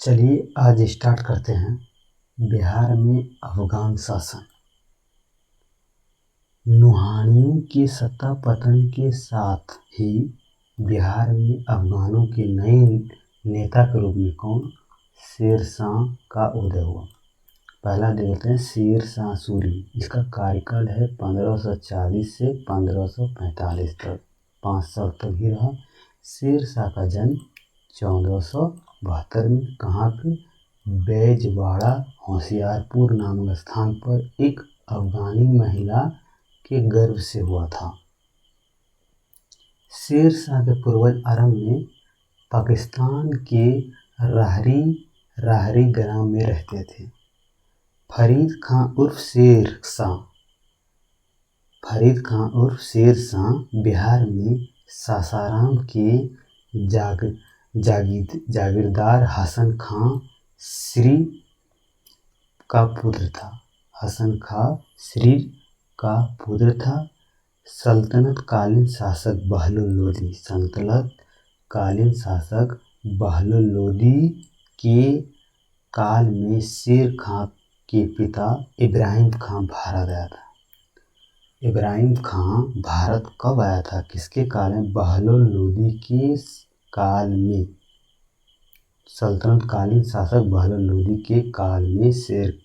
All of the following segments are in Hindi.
चलिए आज स्टार्ट करते हैं। बिहार में अफगान शासन। नुहानियों के सत्ता पतन के साथ ही बिहार में अफगानों के नए नेता के रूप में कौन? शेर शाह का उदय हुआ। पहला देखते हैं शेर शाह सूरी। इसका कार्यकाल है 1540 से 1545 तक, 5 साल तक ही रहा। शेर शाह का जन्म 1472 में कहाँ पे? बैजवाड़ा होशियारपुर नामक स्थान पर एक अफगानी महिला के गर्भ से हुआ था। शेर शाह के पूर्वज आरंभ में पाकिस्तान के राहरी ग्राम में रहते थे। फरीद खां उर्फ शेर शाह बिहार में सासाराम के जागीरदार हसन खां श्री का पुत्र था। सल्तनतकालीन शासक बहलोल लोदी के काल में शेर खां के पिता इब्राहिम खां भारत आया था। इब्राहिम खां भारत कब आया था? किसके काल में? बहलोल लोदी के काल में। सल्तनतकालीन शासक बहलोल लोदी के काल में शेर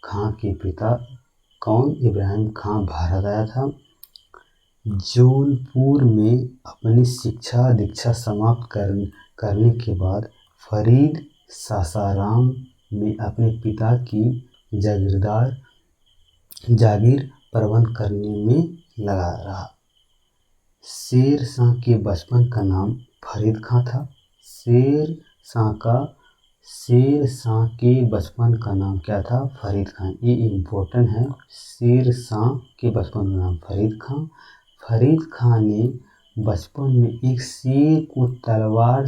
खां के पिता कौन? इब्राहिम खां भारत आया था। जौनपुर में अपनी शिक्षा दीक्षा समाप्त करने के बाद फरीद सासाराम में अपने पिता की जागीर प्रबंध करने में लगा रहा। शेर शाह के बचपन का नाम फरीद खां था। शेर शाह के बचपन का नाम क्या था? फरीद खां। ये इम्पोर्टेंट है। शेर शाह के बचपन का नाम फरीद खां। फरीद खां ने बचपन में एक शेर को तलवार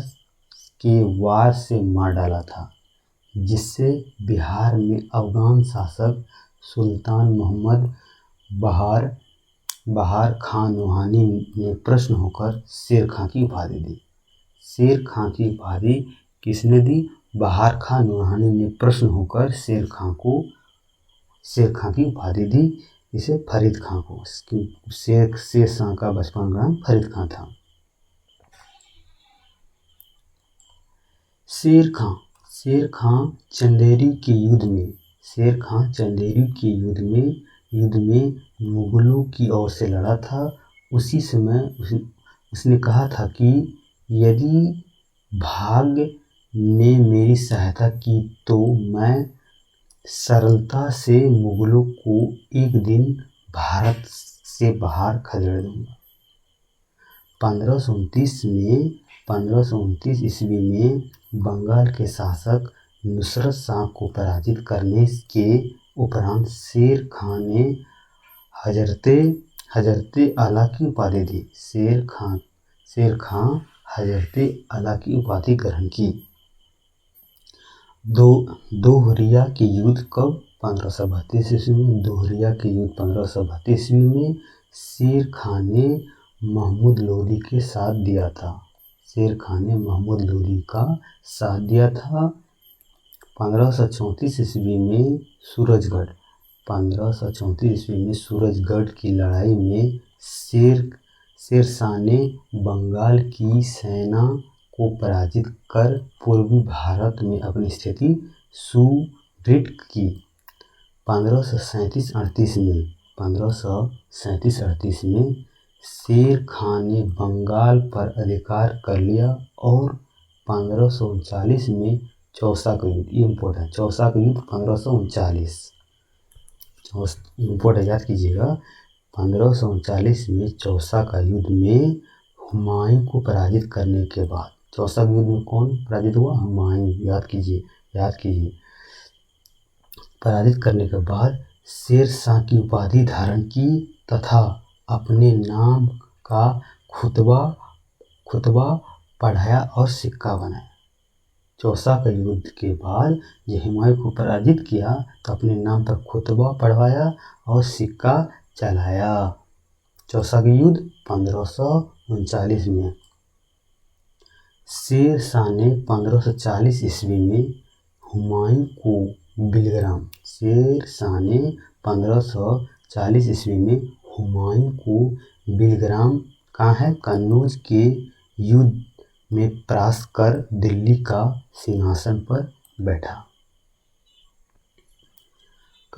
के वार से मार डाला था, जिससे बिहार में अफगान शासक सुल्तान मोहम्मद बहार खां नुहानी ने प्रसन्न होकर शेर खां की उपाधि दी। शेर खां की उपाधि किसने दी? बहार खां नुहानी ने प्रसन्न होकर शेर खां की उपाधि दी। इसे फरीद खां को। शेर शाह का बचपन का नाम फरीद खां था। शेर खां चंदेरी के युद्ध में मुगलों की ओर से लड़ा था। उसी समय उसने कहा था कि यदि भाग्य ने मेरी सहायता की तो मैं सरलता से मुगलों को एक दिन भारत से बाहर खदेड़ दूंगा। 1529 ईस्वी में बंगाल के शासक नुसरत शाह को पराजित करने के उपरांत शेर खां ने हजरते आला की उपाधि दी। शेर खां हजरते आला की उपाधि ग्रहण की। दोहरिया के युद्ध कब? 1532 ईस्वी में। दोहरिया के युद्ध 1532 ईस्वी में शेर खां ने महमूद लोदी के साथ दिया था। 1534 ईस्वी में सूरजगढ़ की लड़ाई में शेर शाह ने बंगाल की सेना को पराजित कर पूर्वी भारत में अपनी स्थिति सुदृढ़ की। 1537-38 में शेर खां ने बंगाल पर अधिकार कर लिया और 1539 में चौसा का युद्ध, ये इम्पोर्टेंट है, चौसा का युद्ध 1539 इम्पोर्टेंट याद कीजिएगा। 1539 में चौसा का युद्ध में हुमायूं को पराजित करने के बाद, चौसा के युद्ध में कौन पराजित हुआ? हुमायूं। याद कीजिए। पराजित करने के बाद शेर शाह की उपाधि धारण की तथा अपने नाम का खुतबा पढ़ाया और सिक्का बनाया। चौसा के युद्ध के बाद जब हुमायूं को पराजित किया तो अपने नाम पर खुतबा पढ़वाया और सिक्का चलाया। चौसा के युद्ध 1539 में। शेर शाह ने 1540 ईस्वी में हुमायूं को बिलग्राम शेर शाह ने 1540 ईस्वी में हुमायूं को बिलग्राम कहाँ है कन्नौज के युद्ध में परास्त कर दिल्ली का सिंहासन पर बैठा।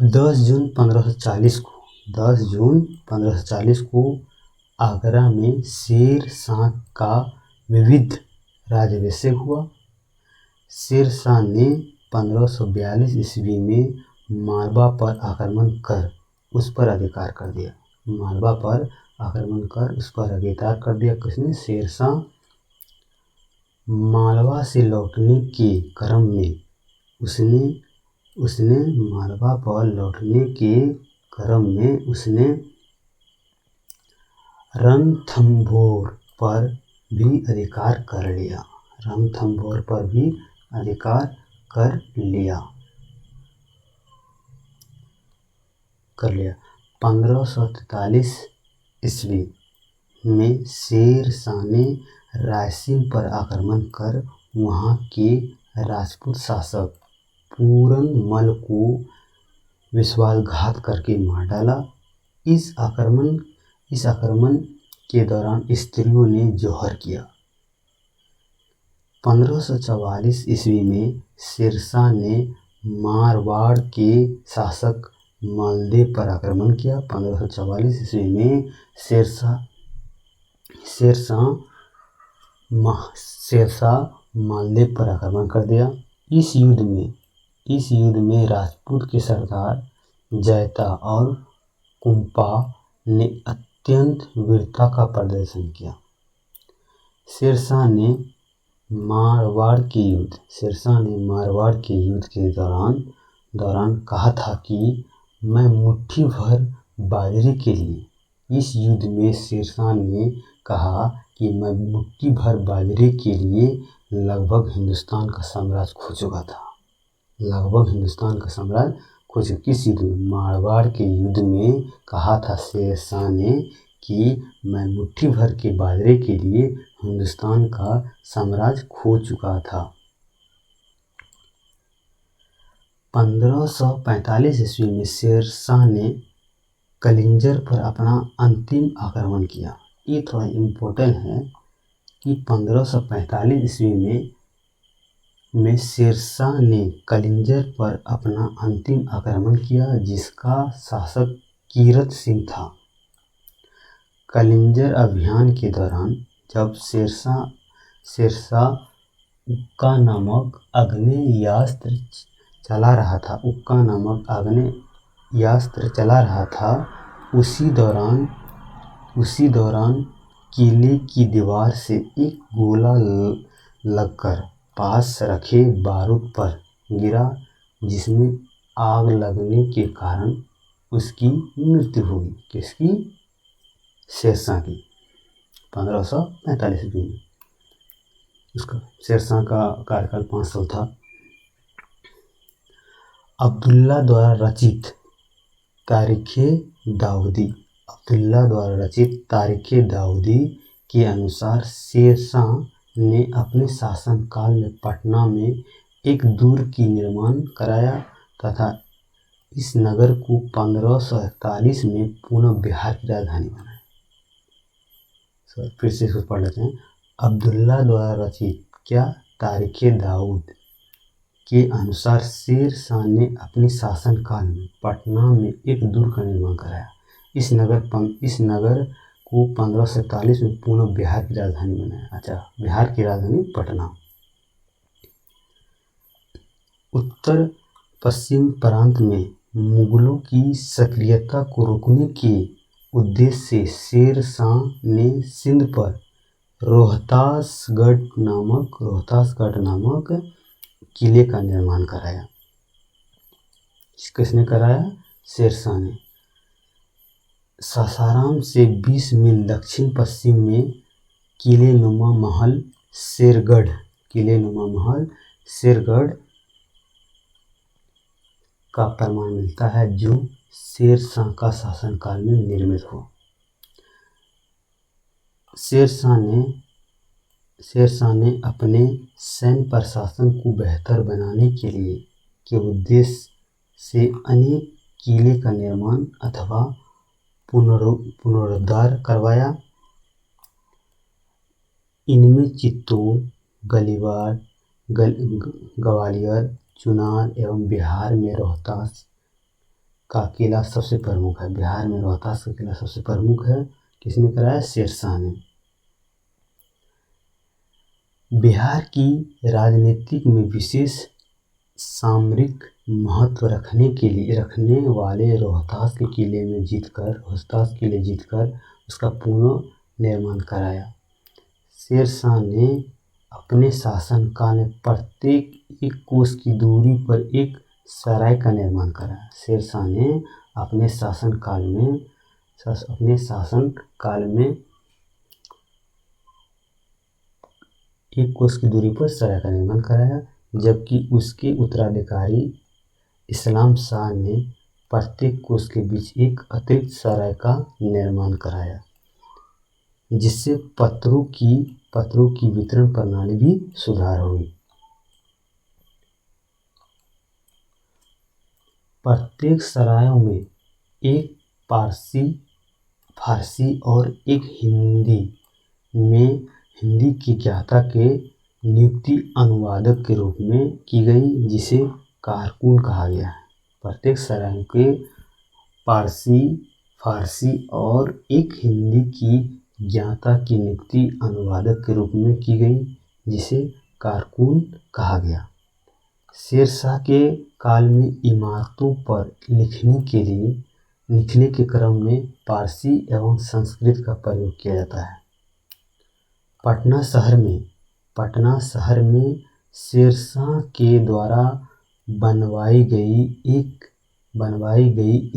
10 जून 1540 को आगरा में शेर शाह का विविध राज्याभिषेक हुआ। शेर शाह ने 1542 ईस्वी में मालवा पर आक्रमण कर उस पर अधिकार कर दिया। मालवा पर आक्रमण कर उस पर अधिकार कर दिया किसने? शेर शाह। मालवा से लौटने के क्रम में उसने मालवा पर लौटने के क्रम में उसने रणथंभौर पर भी अधिकार कर लिया। रणथंभौर पर भी अधिकार कर लिया। 1543 ईस्वी में शेर शाह ने रायसेन पर आक्रमण कर वहां के राजपूत शासक पूरनमल को विश्वासघात करके मार डाला। इस आक्रमण के दौरान स्त्रियों ने जौहर किया। 1544 ईस्वी में शेरशाह ने मारवाड़ के शासक मालदेव पर आक्रमण किया। 1544 ईस्वी में शेरशाह मालदेव पर आक्रमण कर दिया। इस युद्ध में राजपूत के सरदार जैता और कुंपा ने अत्यंत वीरता का प्रदर्शन किया। शेरशाह ने मारवाड़ के युद्ध के दौरान कहा था कि मैं मुट्ठी भर बाजरे के लिए इस युद्ध में शेरशाह ने कहा कि मैं मुट्ठी भर बाजरे के लिए लगभग हिंदुस्तान का साम्राज्य खो चुका था। किस युद्ध में? मारवाड़ के युद्ध में कहा था शेरशाह ने कि मैं मुट्ठी भर के बाजरे के लिए हिंदुस्तान का साम्राज्य खो चुका था। 1545 ईस्वी में शेरशाह ने कलिंजर पर अपना अंतिम आक्रमण किया। ये थोड़ा इम्पोर्टेंट है कि 1545 ईस्वी में शेरशाह ने कलिंजर पर अपना अंतिम आक्रमण किया, जिसका शासक कीरत सिंह था। कलिंजर अभियान के दौरान जब शेरशाह उक्का नामक आग्नेयास्त्र चला रहा था, उसी दौरान किले की दीवार से एक गोला लगकर पास रखे बारूद पर गिरा, जिसमें आग लगने के कारण उसकी मृत्यु हो गई। किसकी? शेरशाह की। 1545 में उसका शेरशाह का कार्यकाल 5 साल था। अब्दुल्ला द्वारा रचित तारीख़-ए दाऊदी के अनुसार शेरशाह ने अपने शासनकाल में पटना में एक दुर्ग की निर्माण कराया तथा इस नगर को 1541 में पुनः बिहार की राजधानी बनाया। फिर से इसको पढ़ लेते हैं। अब्दुल्ला द्वारा रचित तारीख़-ए-दाऊद के अनुसार शेरशाह ने अपने शासनकाल में पटना में एक दुर्ग का निर्माण कराया। इस नगर को 1547 में पुनः बिहार की राजधानी बनाया। बिहार की राजधानी पटना। उत्तर पश्चिम प्रांत में मुगलों की सक्रियता को रोकने के उद्देश्य से शेरशाह ने सिंध पर रोहतासगढ़ नामक किले का निर्माण कराया। किसने कराया? शेरशाह ने। सासाराम से 20 मील दक्षिण पश्चिम में किलेनुमा महल शेरगढ़ का प्रमाण मिलता है, जो शेरशाह का शासनकाल में निर्मित हुआ। शेर शाह ने अपने सैन्य प्रशासन को बेहतर बनाने के उद्देश्य से अनेक किले का निर्माण अथवा पुनरुद्धार करवाया। इनमें चित्तौड़, ग्वालियर, चुनार एवं बिहार में रोहतास का किला सबसे प्रमुख है। बिहार में रोहतास का किला सबसे प्रमुख है। किसने कराया? शेर शाह ने। बिहार की राजनीति में विशेष सामरिक महत्व रखने वाले रोहतास किले जीतकर उसका पुनर्निर्माण कराया। शेर शाह ने अपने शासनकाल में प्रत्येक 1 कोस की दूरी पर एक सराय का निर्माण कराया। शेर शाह ने अपने शासनकाल में 1 कोस की दूरी पर सराय का निर्माण कराया, जबकि उसके उत्तराधिकारी इस्लाम शाह ने प्रत्येक कोस के बीच एक अतिरिक्त सराय का निर्माण कराया, जिससे पत्थरों की वितरण प्रणाली भी सुधार हुई। प्रत्येक सरायों में एक फारसी और एक हिंदी की ज्ञाता के नियुक्ति अनुवादक के रूप में की गई, जिसे कारकुन कहा गया है। प्रत्येक सराय के फारसी और एक हिंदी की ज्ञाता की नियुक्ति अनुवादक के रूप में की गई, जिसे कारकुन कहा गया। शेर शाह के काल में इमारतों पर लिखने के क्रम में पारसी एवं संस्कृत का प्रयोग किया जाता है। पटना शहर में शेर शाह के द्वारा बनवाई गई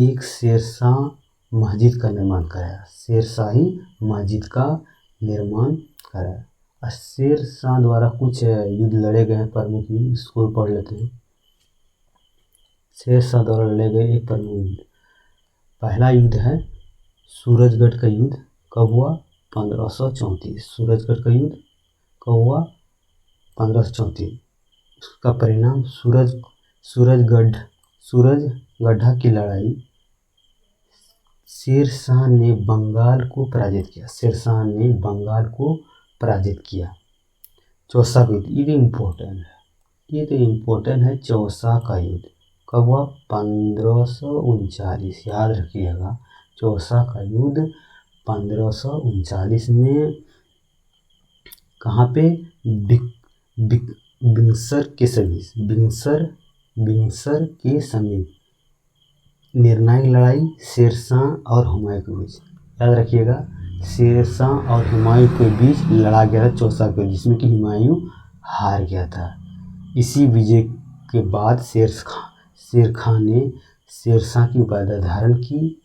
एक शेर शाह मस्जिद का निर्माण कराया। शेर शाही मस्जिद का निर्माण कराया। शेर शाह द्वारा कुछ युद्ध लड़े गए प्रमुख युद्ध, इसको पढ़ लेते हैं। शेर शाह द्वारा लड़े गए एक प्रमुख युद्ध, पहला युद्ध है सूरजगढ़ का युद्ध। कब हुआ? 1534। सूरजगढ़ का युद्ध कब हुआ? 1534। उसका परिणाम सूरजगढ़ की लड़ाई। शेर शाह ने बंगाल को पराजित किया। चौसा का युद्ध, ये इम्पोर्टेंट है। चौसा का युद्ध कब हुआ? 1539। याद रखिएगा, चौसा का युद्ध 1539 में कहाँ पे? बिंगसर के समीप निर्णायक लड़ाई शेर शाह और हुमायूं के बीच। याद रखिएगा, शेर शाह और हुमायूं के बीच लड़ा गया था चौसा का, जिसमें कि हुमायूं हार गया था। इसी विजय के बाद शेर खान ने शेर शाह की उपाधि धारण की।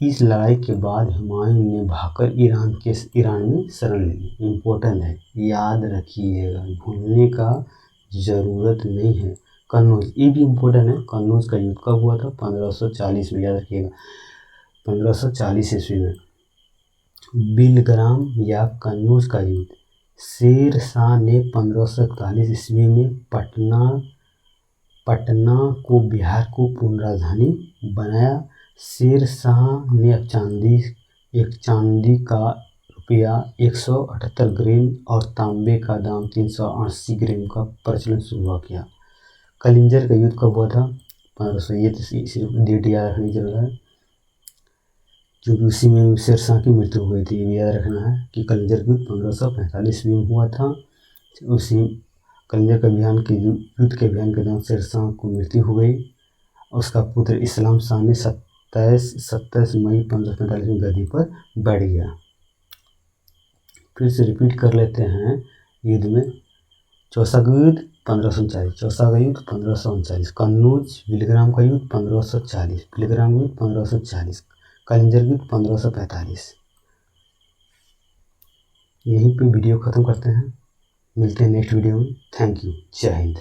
इस लड़ाई के बाद हुमायूं ने भागकर ईरान में शरण ले ली। इम्पोर्टेंट है, याद रखिएगा, भूलने का जरूरत नहीं है। कन्नौज, ये भी इम्पोर्टेंट है। कन्नौज का युद्ध कब हुआ था? 1540 में। याद रखिएगा, 1540 ईस्वी में। बिलग्राम या कन्नौज का युद्ध, शेर शाह ने 1541 ईस्वी में पटना को बिहार को पूर्ण राजधानी बनाया। शेर शाह ने एक चांदी का रुपया 178 ग्राम और तांबे का दाम 380 ग्राम का प्रचलन शुरू किया। कलिंजर का युद्ध कब हुआ था? 1500। ये डेट याद रखने की जरूरत है, क्योंकि उसी में शेर शाह की मृत्यु हुई थी। ये याद रखना है कि कलिंजर का युद्ध 1545 में हुआ था। उसी कलिंजर का युद्ध के अभियान के दौरान शेर शाह को मृत्यु हो गई। उसका पुत्र इस्लाम शाह ने 27 मई 1545 में गद्दी पर बैठ गया। फिर से रिपीट कर लेते हैं युद्ध में। चौसा का युद्ध 1539, चौसा का युद्ध 1539, कन्नौज बिलग्राम का युद्ध 1540, बिलग्राम युद्ध 1540, कलिंजर युद्ध 1545। यहीं पे वीडियो ख़त्म करते हैं। मिलते हैं नेक्स्ट वीडियो में। Thank you. जय हिंद।